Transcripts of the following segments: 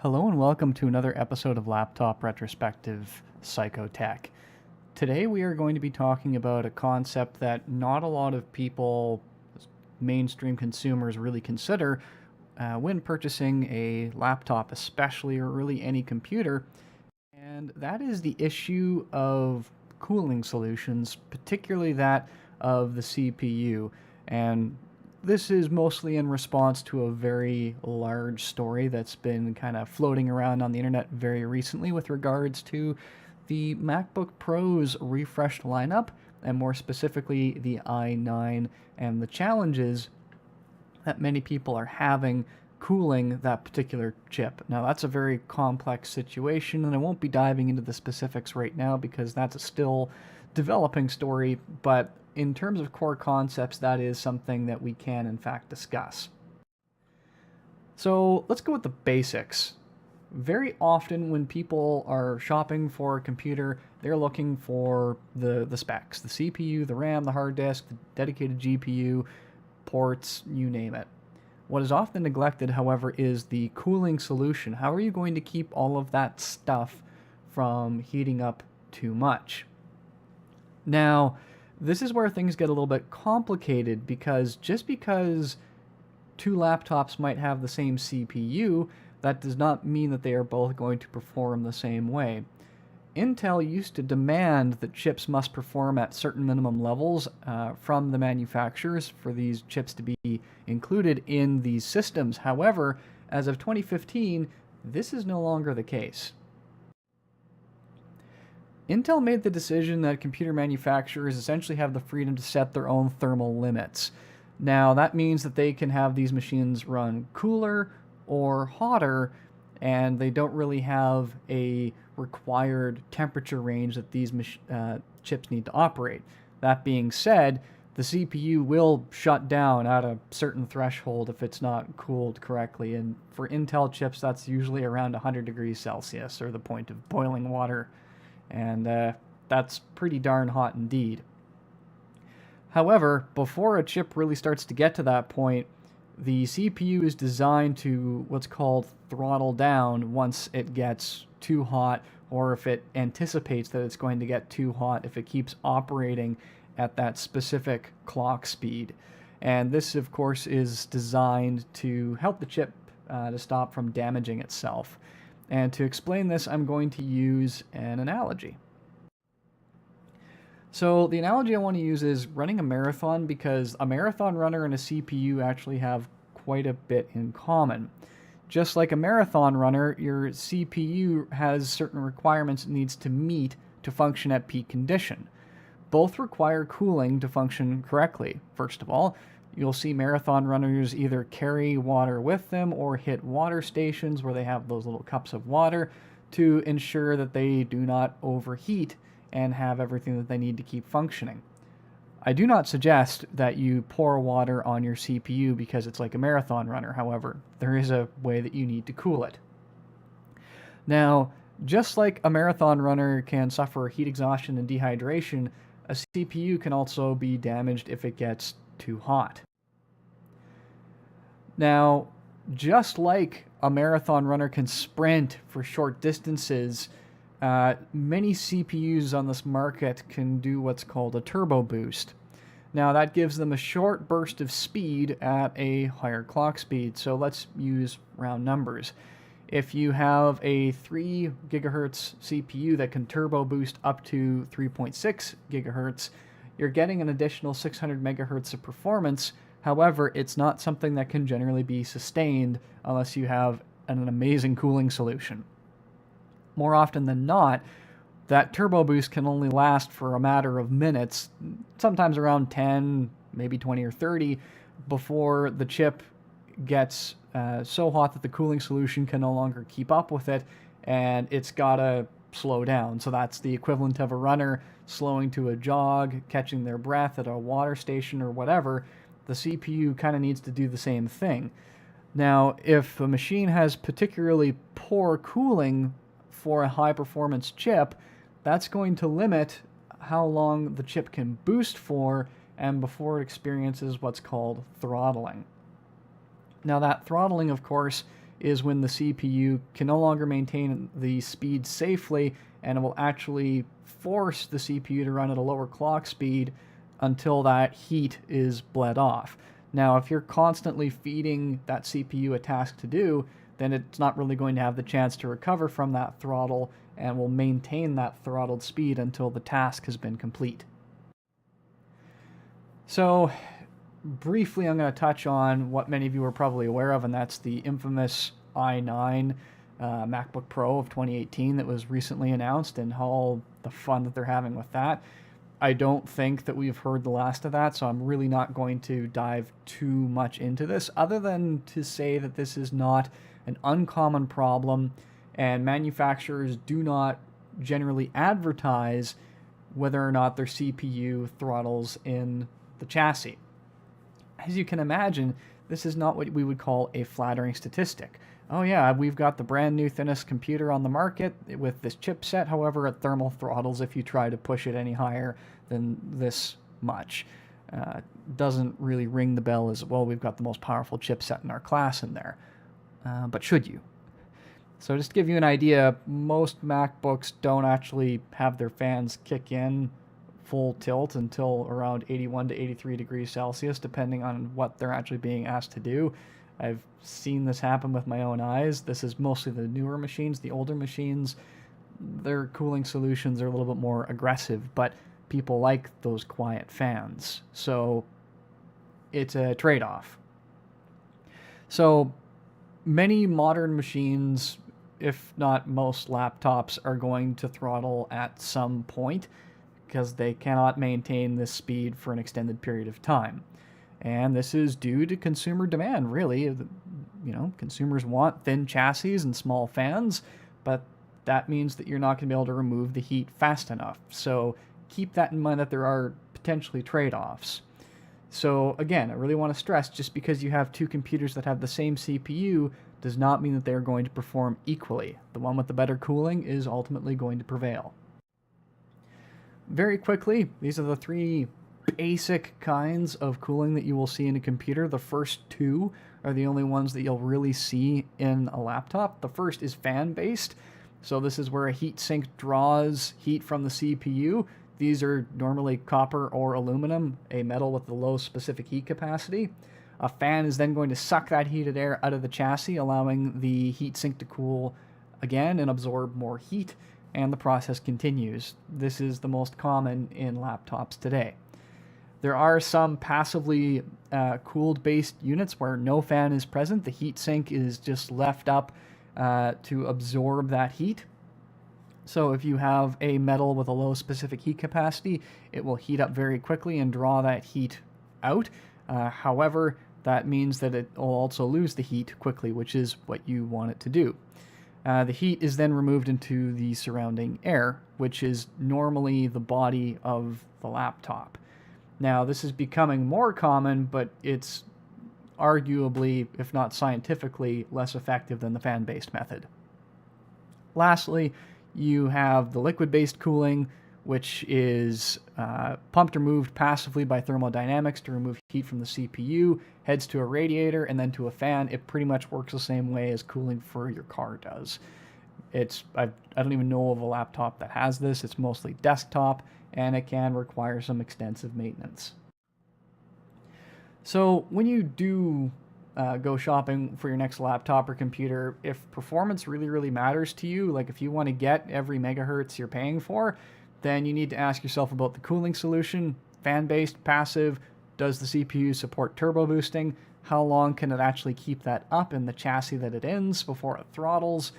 Hello and welcome to another episode of Laptop Retrospective Psychotech. Today we are going to be talking about a concept that not a lot of people, mainstream consumers, really consider when purchasing a laptop, especially, or really any computer, and that is the issue of cooling solutions, particularly that of the CPU. And this is mostly in response to a very large story that's been kind of floating around on the internet very recently with regards to the MacBook Pro's refreshed lineup, and more specifically the i9, and the challenges that many people are having cooling that particular chip. Now, that's a very complex situation, and I won't be diving into the specifics right now because that's a still developing story, but in terms of core concepts, that is something that we can, in fact, discuss. So let's go with the basics. Very often when people are shopping for a computer, they're looking for the specs, the CPU, the RAM, the hard disk, the dedicated GPU, ports, you name it. What is often neglected, however, is the cooling solution. How are you going to keep all of that stuff from heating up too much? Now, this is where things get a little bit complicated because just because two laptops might have the same CPU, that does not mean that they are both going to perform the same way. Intel used to demand that chips must perform at certain minimum levels from the manufacturers for these chips to be included in these systems. However, as of 2015, this is no longer the case. Intel made the decision that computer manufacturers essentially have the freedom to set their own thermal limits. Now, that means that they can have these machines run cooler or hotter, and they don't really have a required temperature range that these chips need to operate. That being said, the CPU will shut down at a certain threshold if it's not cooled correctly, and for Intel chips, that's usually around 100 degrees Celsius, or the point of boiling water, and that's pretty darn hot indeed. However, before a chip really starts to get to that point, the CPU is designed to what's called throttle down once it gets too hot, or if it anticipates that it's going to get too hot if it keeps operating at that specific clock speed. And this, of course, is designed to help the chip to stop from damaging itself. And to explain this, I'm going to use an analogy. So the analogy I want to use is running a marathon, because a marathon runner and a CPU actually have quite a bit in common. Just like a marathon runner, your CPU has certain requirements it needs to meet to function at peak condition. Both require cooling to function correctly. First of all, you'll see marathon runners either carry water with them or hit water stations where they have those little cups of water to ensure that they do not overheat and have everything that they need to keep functioning. I do not suggest that you pour water on your CPU because it's like a marathon runner. However, there is a way that you need to cool it. Now, just like a marathon runner can suffer heat exhaustion and dehydration, a CPU can also be damaged if it gets too hot. Now, just like a marathon runner can sprint for short distances, many CPUs on this market can do what's called a turbo boost. Now, that gives them a short burst of speed at a higher clock speed. So let's use round numbers. If you have a 3 gigahertz CPU that can turbo boost up to 3.6 gigahertz, you're getting an additional 600 megahertz of performance. However, it's not something that can generally be sustained unless you have an amazing cooling solution. More often than not, that turbo boost can only last for a matter of minutes, sometimes around 10, maybe 20 or 30, before the chip gets so hot that the cooling solution can no longer keep up with it, and it's gotta slow down. So that's the equivalent of a runner slowing to a jog, catching their breath at a water station or whatever. The CPU kind of needs to do the same thing. Now, if a machine has particularly poor cooling for a high-performance chip, that's going to limit how long the chip can boost for and before it experiences what's called throttling. Now, that throttling, of course, is when the CPU can no longer maintain the speed safely, and it will actually force the CPU to run at a lower clock speed until that heat is bled off. Now, if you're constantly feeding that CPU a task to do, then it's not really going to have the chance to recover from that throttle and will maintain that throttled speed until the task has been complete. So, briefly, I'm going to touch on what many of you are probably aware of, and that's the infamous i9 MacBook Pro of 2018 that was recently announced, and all the fun that they're having with that. I don't think that we've heard the last of that, so I'm really not going to dive too much into this, other than to say that this is not an uncommon problem, and manufacturers do not generally advertise whether or not their CPU throttles in the chassis. As you can imagine, this is not what we would call a flattering statistic. Oh yeah, we've got the brand new thinnest computer on the market with this chipset, however it thermal throttles if you try to push it any higher than this much. Doesn't really ring the bell as, well, we've got the most powerful chipset in our class in there. But should you? So just to give you an idea, most MacBooks don't actually have their fans kick in full tilt until around 81 to 83 degrees Celsius, depending on what they're actually being asked to do. I've seen this happen with my own eyes. This is mostly the newer machines. The older machines, their cooling solutions are a little bit more aggressive, but people like those quiet fans. So it's a trade-off. So many modern machines, if not most laptops, are going to throttle at some point because they cannot maintain this speed for an extended period of time. And this is due to consumer demand, really. You know, consumers want thin chassis and small fans, but that means that you're not going to be able to remove the heat fast enough. So keep that in mind, that there are potentially trade-offs. So again, I really want to stress, just because you have two computers that have the same CPU does not mean that they're going to perform equally. The one with the better cooling is ultimately going to prevail. Very quickly, these are the three basic kinds of cooling that you will see in a computer. The first two are the only ones that you'll really see in a laptop. The first is fan-based. So this is where a heat sink draws heat from the CPU. These are normally copper or aluminum, a metal with a low specific heat capacity. A fan is then going to suck that heated air out of the chassis, allowing the heat sink to cool again and absorb more heat, and the process continues. This is the most common in laptops today. There are some passively cooled based units where no fan is present. The heat sink is just left up to absorb that heat. So if you have a metal with a low specific heat capacity, it will heat up very quickly and draw that heat out. However, that means that it will also lose the heat quickly, which is what you want it to do. The heat is then removed into the surrounding air, which is normally the body of the laptop. Now, this is becoming more common, but it's arguably, if not scientifically, less effective than the fan-based method. Lastly, you have the liquid-based cooling, which is pumped or moved passively by thermodynamics to remove heat from the CPU, heads to a radiator, and then to a fan. It pretty much works the same way as cooling for your car does. I don't even know of a laptop that has this. It's mostly desktop, and it can require some extensive maintenance. So when you do go shopping for your next laptop or computer, if performance really matters to you, like if you want to get every megahertz you're paying for, then you need to ask yourself about the cooling solution. Fan-based, passive, does the CPU support turbo boosting? How long can it actually keep that up in the chassis that it ends before it throttles?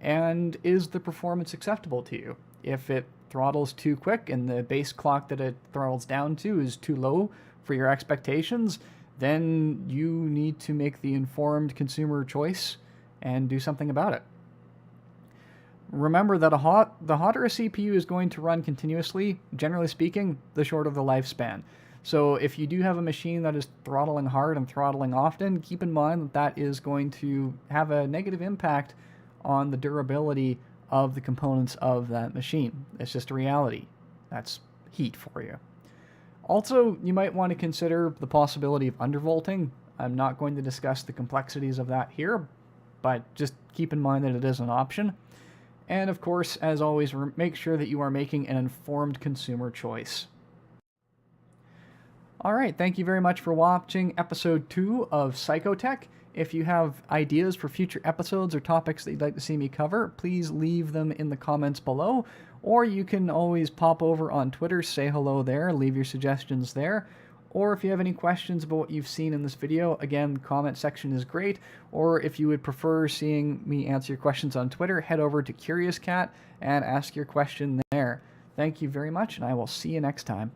And is the performance acceptable to you? If it throttles too quick and the base clock that it throttles down to is too low for your expectations, then you need to make the informed consumer choice and do something about it. Remember that the hotter a CPU is going to run continuously, generally speaking, the shorter the lifespan. So if you do have a machine that is throttling hard and throttling often, keep in mind that that is going to have a negative impact on the durability of the components of that machine. It's just a reality. That's heat for you. Also, you might want to consider the possibility of undervolting. I'm not going to discuss the complexities of that here, but just keep in mind that it is an option. And of course, as always, make sure that you are making an informed consumer choice. All right, thank you very much for watching episode 2 of Psychotech. If you have ideas for future episodes or topics that you'd like to see me cover, please leave them in the comments below, or you can always pop over on Twitter, say hello there, leave your suggestions there. Or if you have any questions about what you've seen in this video, again, the comment section is great. Or if you would prefer seeing me answer your questions on Twitter, head over to Curious Cat and ask your question there. Thank you very much, and I will see you next time.